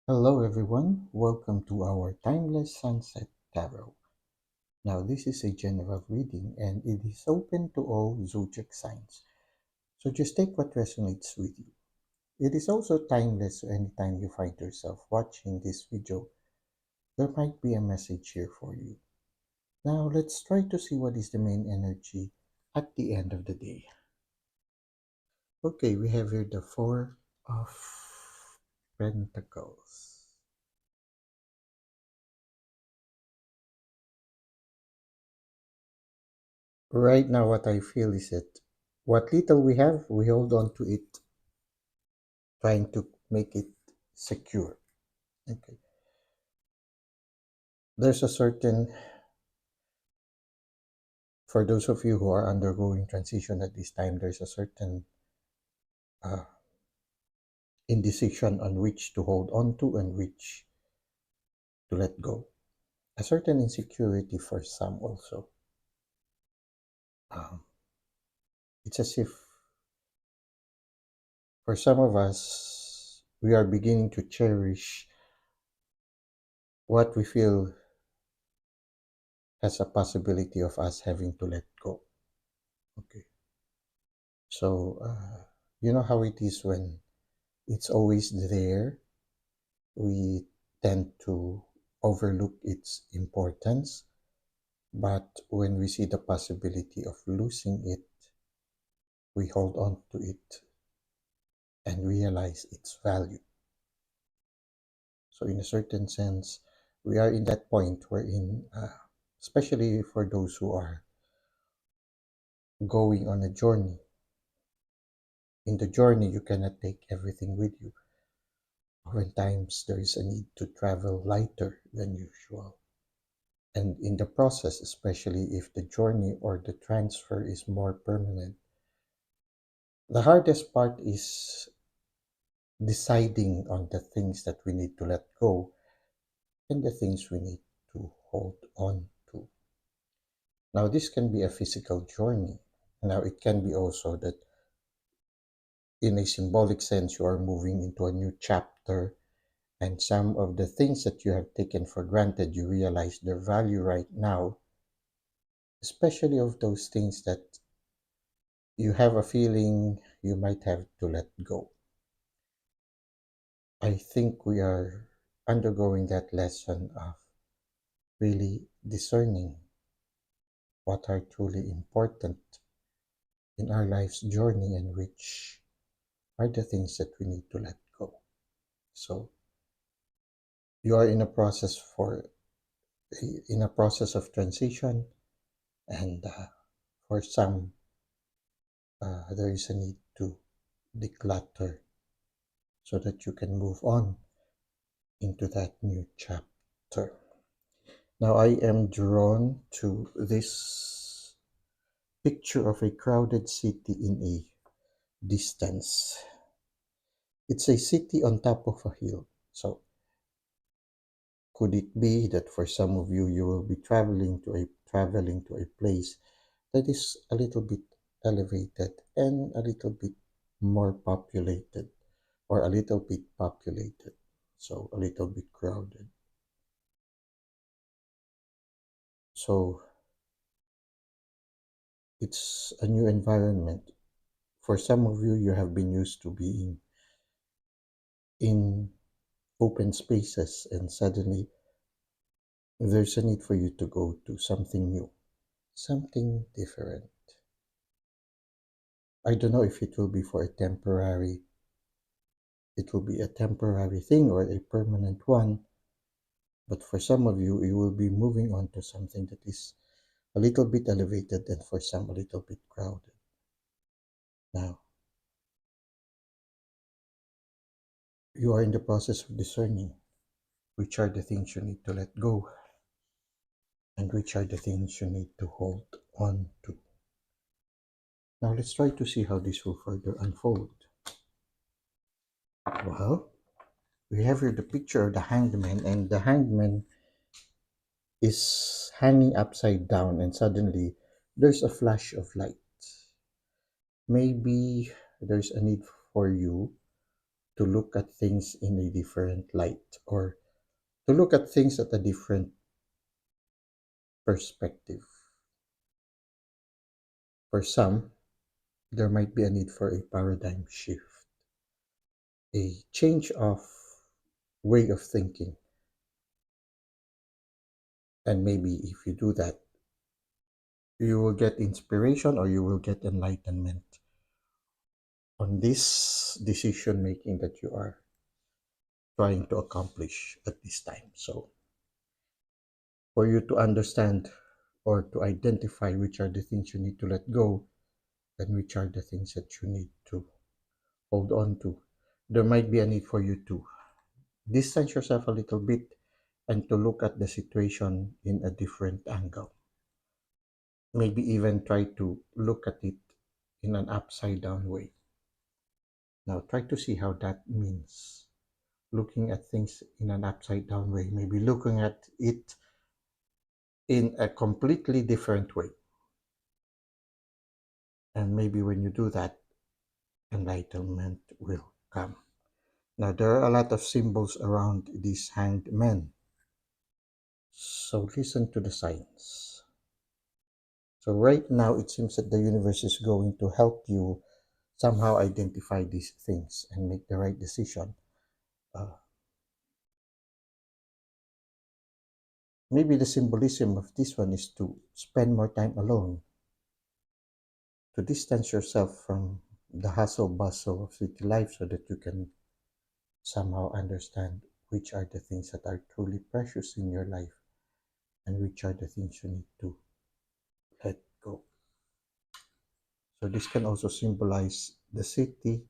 Hello everyone, welcome to our Timeless Sunset Tarot. Now this is a general reading and it is open to all zodiac signs. So just take what resonates with you. It is also timeless, so anytime you find yourself watching this video, there might be a message here for you. Now let's try to see what is the main energy at the end of the day. Okay, we have here the Four of Pentacles. Right now, what I feel is that what little we have, we hold on to it, trying to make it secure. Okay. There's a certain, for those of you who are undergoing transition at this time, there's a certain uh, indecision on which to hold on to and which to let go. A certain insecurity for some also. Um, it's as if for some of us, we are beginning to cherish what we feel has a possibility of us having to let go. Okay. So, you know how it is when it's always there, we tend to overlook its importance. But when we see the possibility of losing it, we hold on to it and realize its value. So, in a certain sense, we are in that point wherein, especially for those who are going on a journey, in the journey, you cannot take everything with you. Oftentimes, there is a need to travel lighter than usual. And in the process, especially if the journey or the transfer is more permanent, the hardest part is deciding on the things that we need to let go and the things we need to hold on to. Now, this can be a physical journey. Now, it can be also that in a symbolic sense, you are moving into a new chapter, and some of the things that you have taken for granted, you realize their value right now, especially of those things that you have a feeling you might have to let go. I think we are undergoing that lesson of really discerning what are truly important in our life's journey and which are the things that we need to let go. So you are in a process of transition, and for some, there is a need to declutter so that you can move on into that new chapter. Now I am drawn to this picture of a crowded city in a distance. It's a city on top of a hill. So could it be that for some of you, you will be traveling to a place that is a little bit elevated and a little bit more populated, or a little bit populated, so a little bit crowded. So it's a new environment. For some of you, you have been used to being in open spaces, and suddenly there's a need for you to go to something new, something different. I don't know if it will be a temporary thing or a permanent one, but for some of you, you will be moving on to something that is a little bit elevated and for some a little bit crowded. Now, you are in the process of discerning which are the things you need to let go and which are the things you need to hold on to. Now, let's try to see how this will further unfold. Well, we have here the picture of the hanged man, and the hanged man is hanging upside down, and suddenly there's a flash of light. Maybe there's a need for you to look at things in a different light, or to look at things at a different perspective. For some, there might be a need for a paradigm shift, a change of way of thinking. And maybe if you do that, you will get inspiration or you will get enlightenment on this decision making that you are trying to accomplish at this time. So, for you to understand or to identify which are the things you need to let go and which are the things that you need to hold on to, there might be a need for you to distance yourself a little bit and to look at the situation in a different angle. Maybe even try to look at it in an upside down way. Now, try to see how that means looking at things in an upside down way, maybe looking at it in a completely different way. And maybe when you do that, enlightenment will come. Now, there are a lot of symbols around these hanged men. So listen to the signs. So right now, it seems that the universe is going to help you somehow identify these things and make the right decision. Maybe the symbolism of this one is to spend more time alone, to distance yourself from the hustle bustle of city life so that you can somehow understand which are the things that are truly precious in your life and which are the things you need to let go. So this can also symbolize the city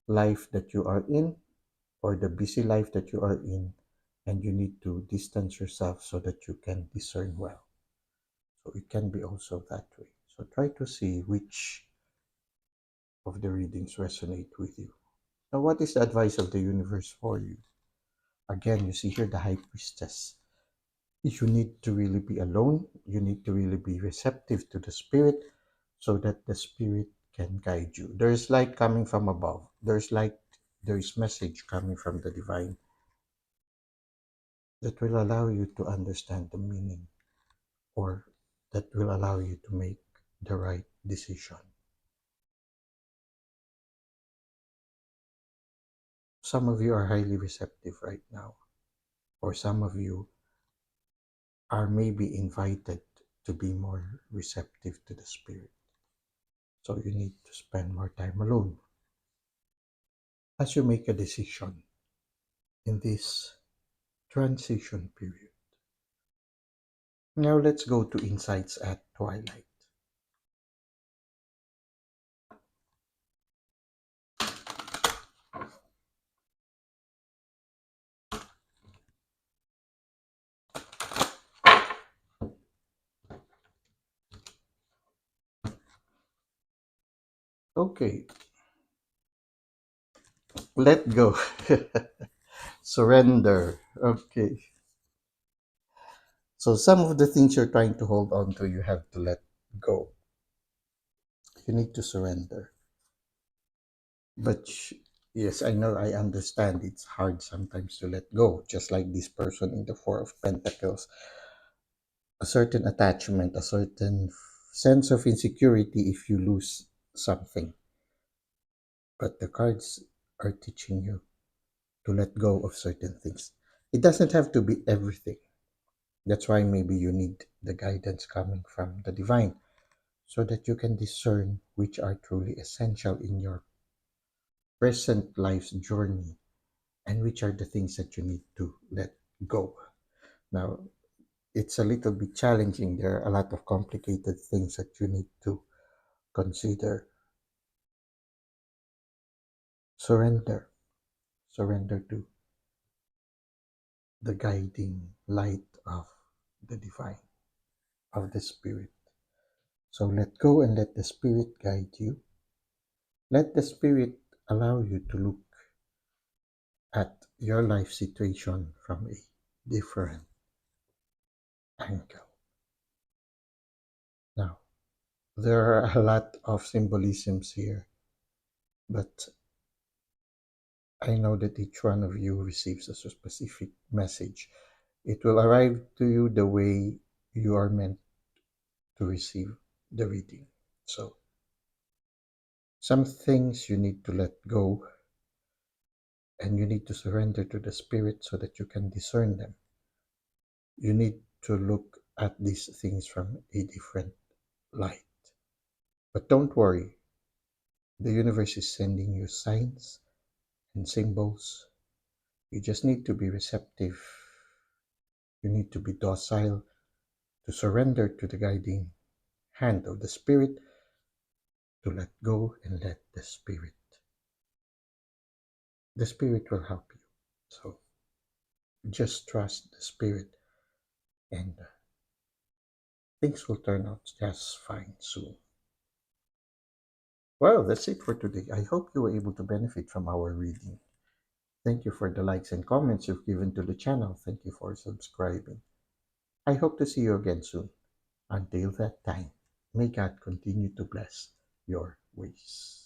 life that you are in or the busy life that you are in, and you need to distance yourself so that you can discern well. So it can be also that way. So try to see which of the readings resonate with you. Now, what is the advice of the universe for you? Again, you see here the High Priestess. You need to really be alone. You need to really be receptive to the Spirit so that the Spirit can guide you. There's light coming from above. There's light, there's message coming from the divine that will allow you to understand the meaning, or that will allow you to make the right decision. Some of you are highly receptive right now, or some of you are maybe invited to be more receptive to the Spirit. So you need to spend more time alone as you make a decision in this transition period. Now let's go to insights at twilight. Okay, let go. Surrender. Okay. So some of the things you're trying to hold on to, you have to let go. You need to surrender. But yes, I know, I understand it's hard sometimes to let go, just like this person in the Four of Pentacles. A certain attachment, a certain sense of insecurity if you lose something. But the cards are teaching you to let go of certain things. It doesn't have to be everything. That's why maybe you need the guidance coming from the divine so that you can discern which are truly essential in your present life's journey and which are the things that you need to let go. Now, it's a little bit challenging. There are a lot of complicated things that you need to consider. Surrender. Surrender to the guiding light of the divine, of the Spirit. So let go and let the Spirit guide you. Let the Spirit allow you to look at your life situation from a different angle. Now, there are a lot of symbolisms here, but I know that each one of you receives a specific message. It will arrive to you the way you are meant to receive the reading. So, some things you need to let go and you need to surrender to the spirit so that you can discern them. You need to look at these things from a different light. But don't worry, the universe is sending you signs and symbols. You just need to be receptive. You need to be docile, to surrender to the guiding hand of the spirit, to let go and let the spirit. The spirit will help you. So just trust the spirit and things will turn out just fine soon. Well, that's it for today. I hope you were able to benefit from our reading. Thank you for the likes and comments you've given to the channel. Thank you for subscribing. I hope to see you again soon. Until that time, may God continue to bless your ways.